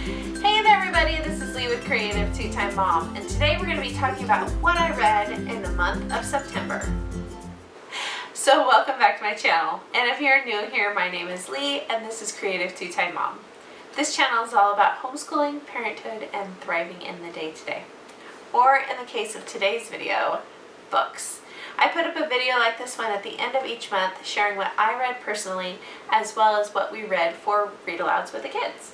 Hey there everybody, this is Lee with Creative2xmom, and today we're going to be talking about what I read in the month of September. So welcome back to my channel, and if you're new here, my name is Lee and this is Creative2xmom. This channel is all about homeschooling, parenthood, and thriving in the day-to-day. Or in the case of today's video, books. I put up a video like this one at the end of each month sharing what I read personally as well as what we read for read alouds with the kids.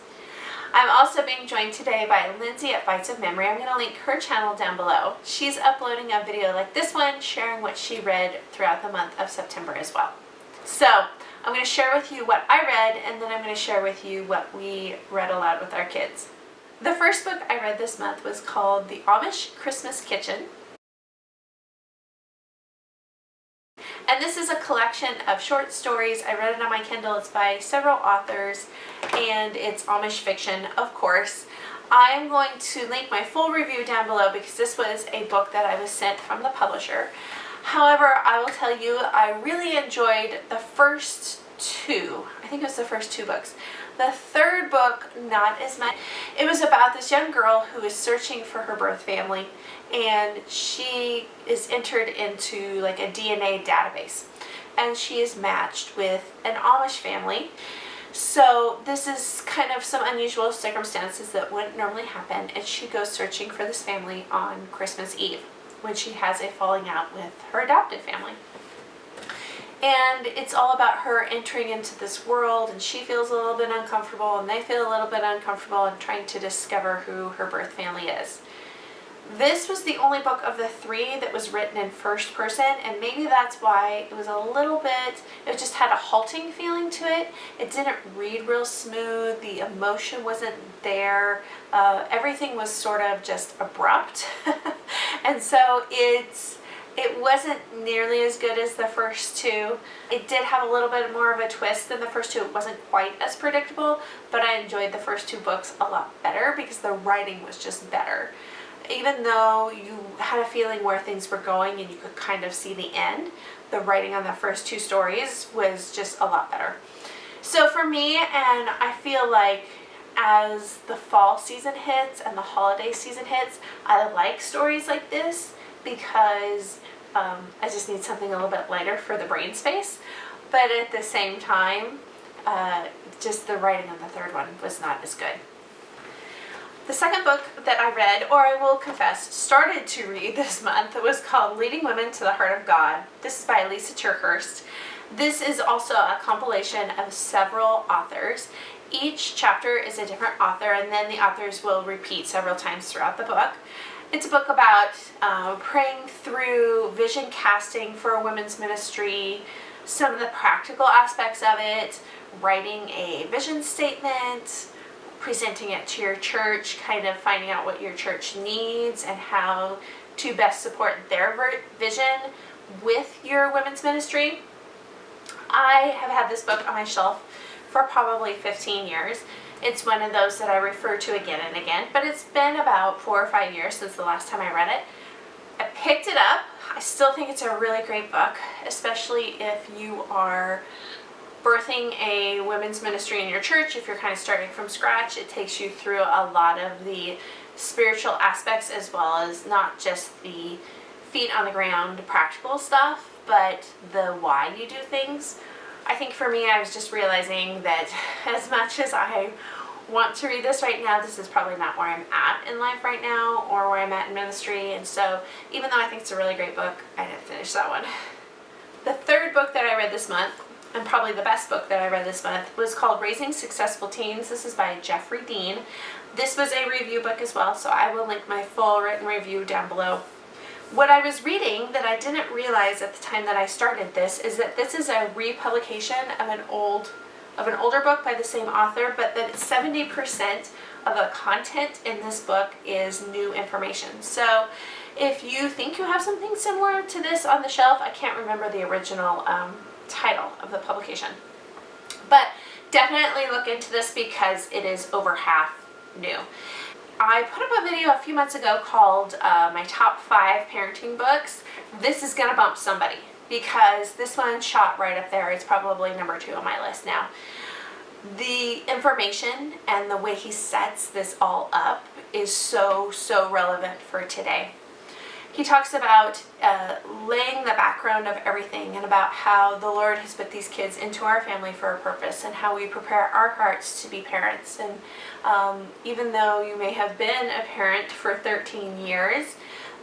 I'm also being joined today by Lindsay at Bytes of Memory. I'm going to link her channel down below. She's uploading a video like this one sharing what she read throughout the month of September as well. So I'm going to share with you what I read, and then I'm going to share with you what we read aloud with our kids. The first book I read this month was called The Amish Christmas Kitchen. And this is a collection of short stories. I read it on my Kindle. It's by several authors, and it's Amish fiction, of course. I'm going to link my full review down below because this was a book that I was sent from the publisher. However, I will tell you, I really enjoyed the first two. I think it was the first two books. The third book, not as much. It was about this young girl who is searching for her birth family, and she is entered into like a DNA database, and she is matched with an Amish family. So this is kind of some unusual circumstances that wouldn't normally happen, and she goes searching for this family on Christmas Eve when she has a falling out with her adopted family. And it's all about her entering into this world, and she feels a little bit uncomfortable and they feel a little bit uncomfortable and trying to discover who her birth family is. This was the only book of the three that was written in first person, and maybe that's why it was a little bit, it just had a halting feeling to it. It didn't read real smooth, the emotion wasn't there, everything was sort of just abrupt. And so it wasn't nearly as good as the first two. It did have a little bit more of a twist than the first two. It wasn't quite as predictable, but I enjoyed the first two books a lot better because the writing was just better. Even though you had a feeling where things were going and you could kind of see the end, the writing on the first two stories was just a lot better. So for me, and I feel like as the fall season hits and the holiday season hits, I like stories like this because I just need something a little bit lighter for the brain space. But at the same time, just the writing on the third one was not as good. The second book that I read, or I will confess, started to read this month, was called Leading Women to the Heart of God. This is by Lisa Turkhurst. This is also a compilation of several authors. Each chapter is a different author, and then the authors will repeat several times throughout the book. It's a book about praying through vision casting for a women's ministry, some of the practical aspects of it, writing a vision statement, presenting it to your church, kind of finding out what your church needs and how to best support their vision with your women's ministry. I have had this book on my shelf for probably 15 years. It's one of those that I refer to again and again, but it's been about 4 or 5 years since the last time I read it. I picked it up. I still think it's a really great book, especially if you are birthing a women's ministry in your church. If you're kind of starting from scratch, it takes you through a lot of the spiritual aspects as well as not just the feet on the ground practical stuff, but the why you do things. I think for me, I was just realizing that as much as I want to read this right now, this is probably not where I'm at in life right now or where I'm at in ministry. And so even though I think it's a really great book, I didn't finish that one. The third book that I read this month, and probably the best book that I read this month, was called Raising Successful Teens. This is by Jeffrey Dean. This was a review book as well, so I will link my full written review down below. What I was reading that I didn't realize at the time that I started this is that this is a republication of an older book by the same author, but that 70% of the content in this book is new information. So if you think you have something similar to this on the shelf, I can't remember the original title of the publication, but definitely look into this because it is over half new. I put up a video a few months ago called my top 5 parenting books. This is gonna bump somebody because this one shot right up there. It's probably number 2 on my list now. The information and the way he sets this all up is so relevant for today. He talks about laying the background of everything and about how the Lord has put these kids into our family for a purpose and how we prepare our hearts to be parents. And even though you may have been a parent for 13 years,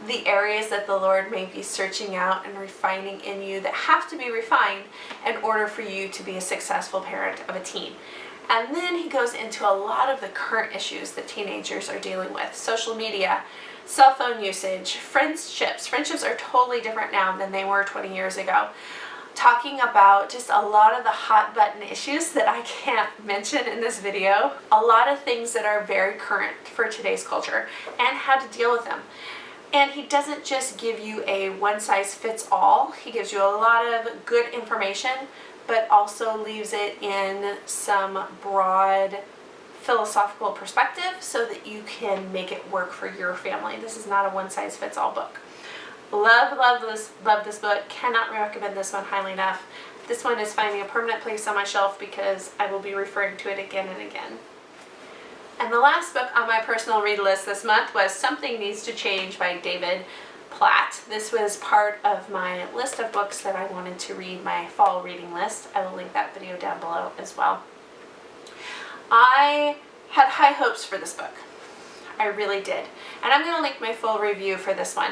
the areas that the Lord may be searching out and refining in you that have to be refined in order for you to be a successful parent of a teen. And then he goes into a lot of the current issues that teenagers are dealing with. Social media, cell phone usage, friendships. Friendships are totally different now than they were 20 years ago. Talking about just a lot of the hot button issues that I can't mention in this video. A lot of things that are very current for today's culture and how to deal with them. And he doesn't just give you a one-size-fits-all. He gives you a lot of good information, but also leaves it in some broad philosophical perspective so that you can make it work for your family. This is not a one-size-fits-all book. Love this book. Cannot recommend this one highly enough. This one is finding a permanent place on my shelf because I will be referring to it again and again. And the last book on my personal read list this month was Something Needs to Change by David Platt. This was part of my list of books that I wanted to read, my fall reading list. I will link that video down below as well. I had high hopes for this book. I really did. And I'm going to link my full review for this one.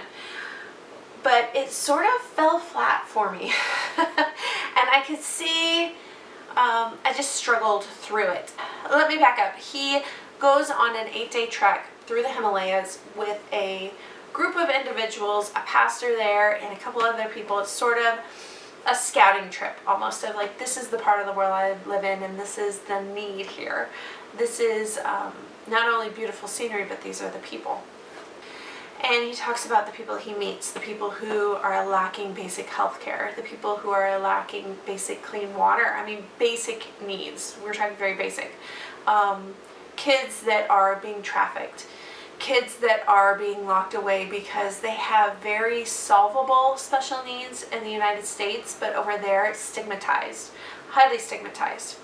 But it sort of fell flat for me. And I could see I just struggled through it. Let me back up. He goes on an 8-day trek through the Himalayas with a group of individuals, a pastor there, and a couple other people. It's sort of a scouting trip almost of like, this is the part of the world I live in and this is the need here. This is not only beautiful scenery, but these are the people. And he talks about the people he meets, the people who are lacking basic health care, the people who are lacking basic clean water. I mean, basic needs. We're talking very basic. Kids that are being trafficked. Kids that are being locked away because they have very solvable special needs in the United States, but over there it's stigmatized, highly stigmatized.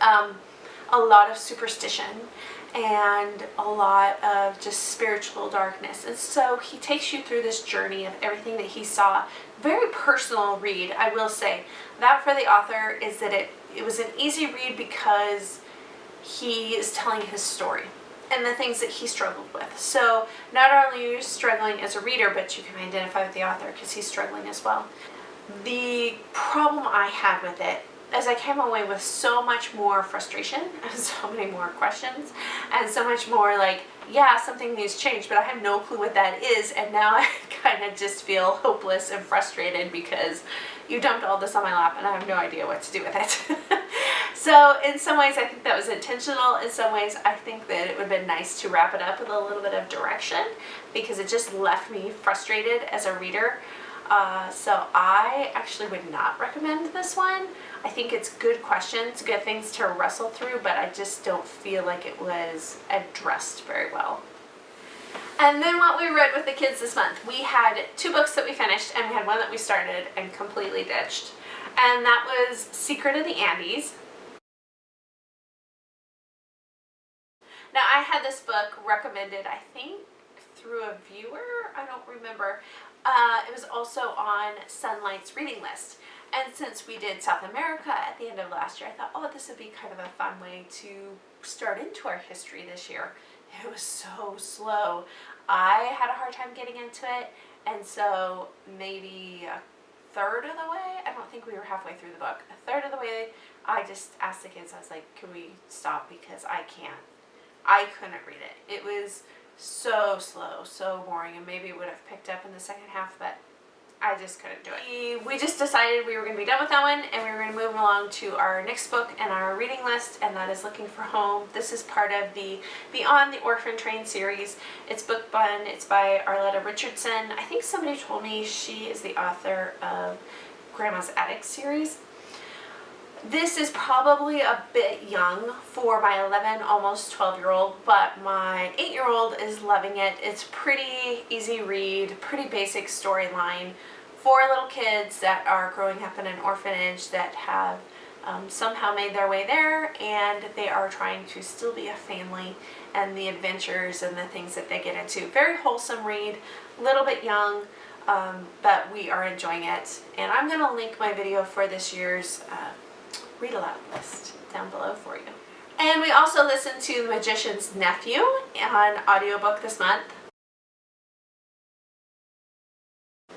A lot of superstition and a lot of just spiritual darkness. And so he takes you through this journey of everything that he saw. Very personal read, I will say. That for the author is that it was an easy read because he is telling his story and the things that he struggled with. So not only are you struggling as a reader, but you can identify with the author because he's struggling as well. The problem I had with it is I came away with so much more frustration and so many more questions and so much more like, yeah, something needs change, but I have no clue what that is, and now I kind of just feel hopeless and frustrated because you dumped all this on my lap and I have no idea what to do with it. So in some ways I think that was intentional. In some ways I think that it would have been nice to wrap it up with a little bit of direction because it just left me frustrated as a reader. So I actually would not recommend this one. I think it's good questions, good things to wrestle through, but I just don't feel like it was addressed very well. And then what we read with the kids this month. We had 2 books that we finished and we had one that we started and completely ditched. And that was Secret of the Andes. Now I had this book recommended, I think, through a viewer. I don't remember. It was also on Sunlight's reading list. And since we did South America at the end of last year, I thought, oh, this would be kind of a fun way to start into our history this year. It was so slow. I had a hard time getting into it, and so maybe a third of the way, I don't think we were halfway through the book, a third of the way, I just asked the kids, I was like, can we stop because I couldn't read it. It was so slow, so boring, and maybe it would have picked up in the second half, but I just couldn't do it. We just decided we were going to be done with that one and we were going to move along to our next book in our reading list, and that is Looking for Home. This is part of the Beyond the Orphan Train series. It's book one. It's by Arletta Richardson. I think somebody told me she is the author of Grandma's Attic series. This is probably a bit young for my 11, almost 12-year-old, but my 8-year-old is loving it. It's pretty easy read, pretty basic storyline for little kids that are growing up in an orphanage that have somehow made their way there, and they are trying to still be a family, and the adventures and the things that they get into. Very wholesome read, a little bit young, but we are enjoying it. And I'm going to link my video for this year's read aloud list down below for you. And we also listened to The Magician's Nephew on audiobook this month.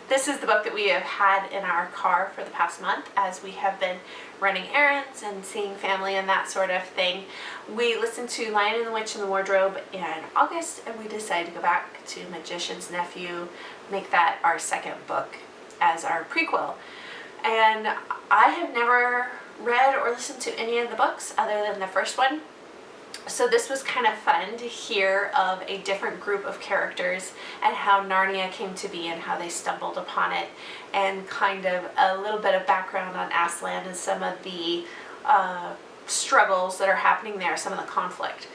This is the book that we have had in our car for the past month as we have been running errands and seeing family and that sort of thing. We listened to Lion and the Witch and the Wardrobe in August, and we decided to go back to Magician's Nephew, make that our second book as our prequel. And I have never read or listened to any of the books other than the first one. So this was kind of fun to hear of a different group of characters and how Narnia came to be and how they stumbled upon it, and kind of a little bit of background on Aslan and some of the struggles that are happening there, some of the conflict.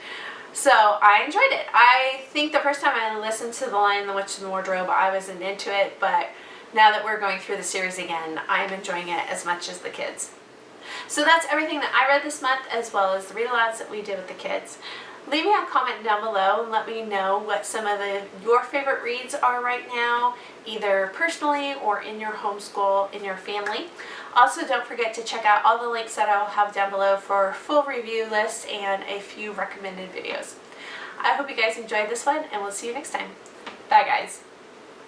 So I enjoyed it. I think the first time I listened to The Lion, the Witch, and the Wardrobe, I wasn't into it, but now that we're going through the series again, I'm enjoying it as much as the kids. So that's everything that I read this month, as well as the read-alouds that we did with the kids. Leave me a comment down below and let me know what some of your favorite reads are right now, either personally or in your homeschool, in your family. Also, don't forget to check out all the links that I'll have down below for full review lists and a few recommended videos. I hope you guys enjoyed this one, and we'll see you next time. Bye, guys.